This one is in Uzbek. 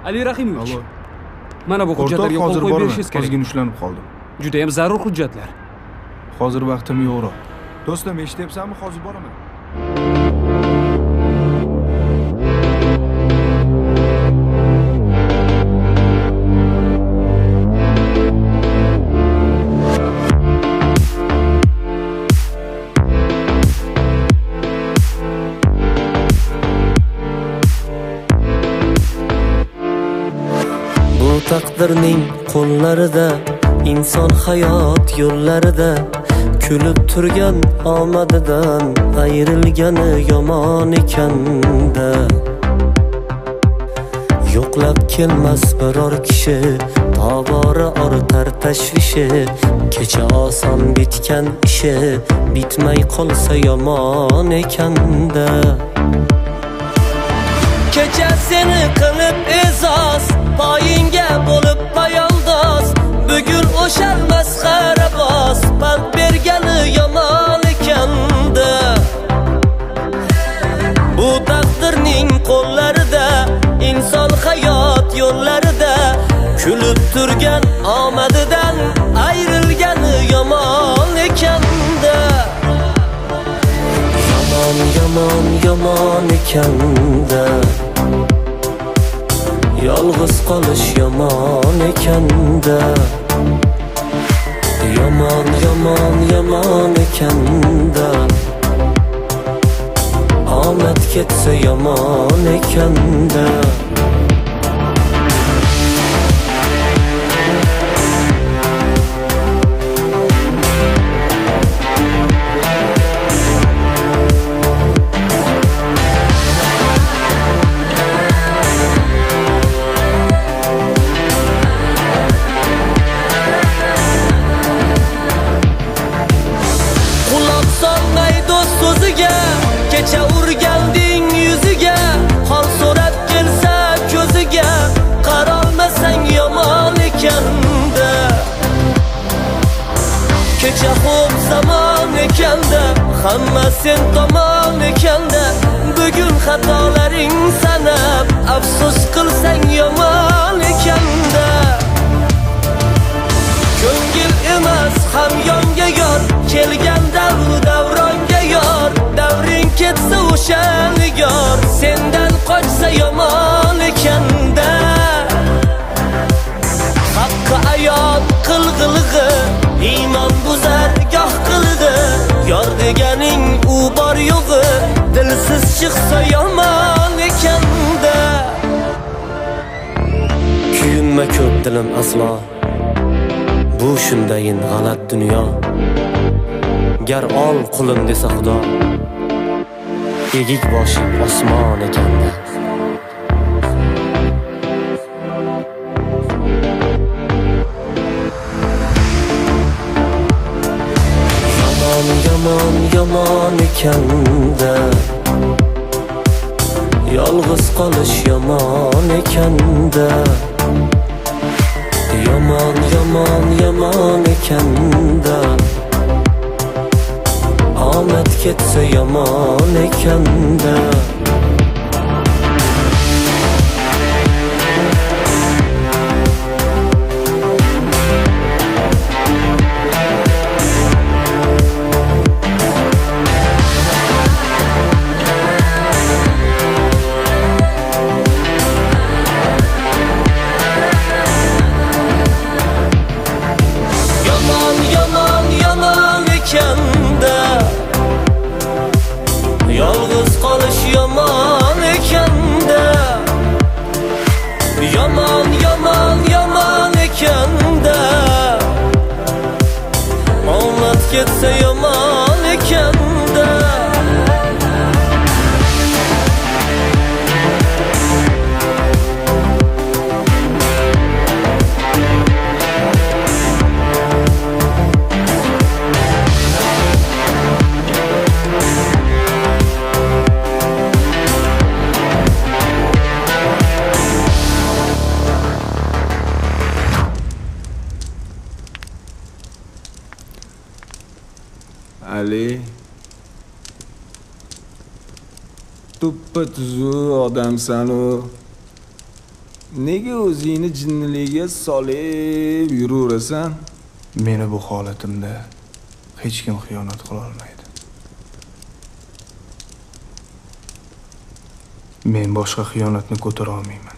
Ali Rahimovich. Alo. Mana bu hujjatlarga qo'l qo'yib berishingiz kerak. Ozgina ushlanib qoldim. Juda ham zarur hujjatlar. Hozir vaqtim yo'qroq. Do'stim, eshityapsanmi? Hozir boraman. Taqdirning qo'llarida, inson hayot yo'llarida, kulib turgan omadidan ayrilgani yomon ekanda. Yo'qlab kelmas biror kishi, tobora ortar tashvishi, kecha oson bitgan ishi bitmay qolsa yomon ekanda. Kecha seni qilib e'zoz, poyinga bo'lib poyoldoz, bugun o'shal masxaraboz, pand bergani yomon ekanda. Bu taqdirning qo'llarida, inson hayot yo'llarida, kulib turgan omadidan ayrilgani yomon ekanda. Yomon, yomon, yomon ekanda. Yolg'iz qolish yomon ekanda. Yomon, yomon, yomon ekanda. Omad ketsa yomon ekanda. Kecha urganding yuziga, hol so'rab kelsa ko'ziga, qarolmasang yomon ekanda. Kecha xo'p zamon ekanda, hamma sen tomon ekanda. Bugun xatolaring sanab, afsus qilsang yomon ekanda. Ko'ngil emas ham yonga yor, kelgan davronga yor. Davring ketsa o'shan yor, sendan qochsa yomon ekanda. Haqqi ayon qilg'ilg'i, iymon buzar goh qilg'i. Yor deganing u bor yo'g'i, dilsiz chiqsa yomon ekanda. Kuyinma ko'p dilim aslo, bu shundayin g'alat dunyo. Gar ol qulim desa Xudo, egik boshing osmon ekanda. Yomon, yomon, yomon ekanda. Yolg'iz qolish yomon ekanda. Yomon, yomon, yomon ekanda. Omad ketsa yomon ekanda. Yomon, yomon, yomon ekanda. Yolg'iz qolish yomon ekanda. Yomon, yomon, yomon ekanda. Omad ketsa yomon ekanda. Ali, tuppa tuzu odamsan-u. Nega o'zingni jinniligiga solib yuraverasan? Meni bu holatimda hech kim xiyonat qila olmaydi. Men boshqa xiyonatni ko'tara olmayman.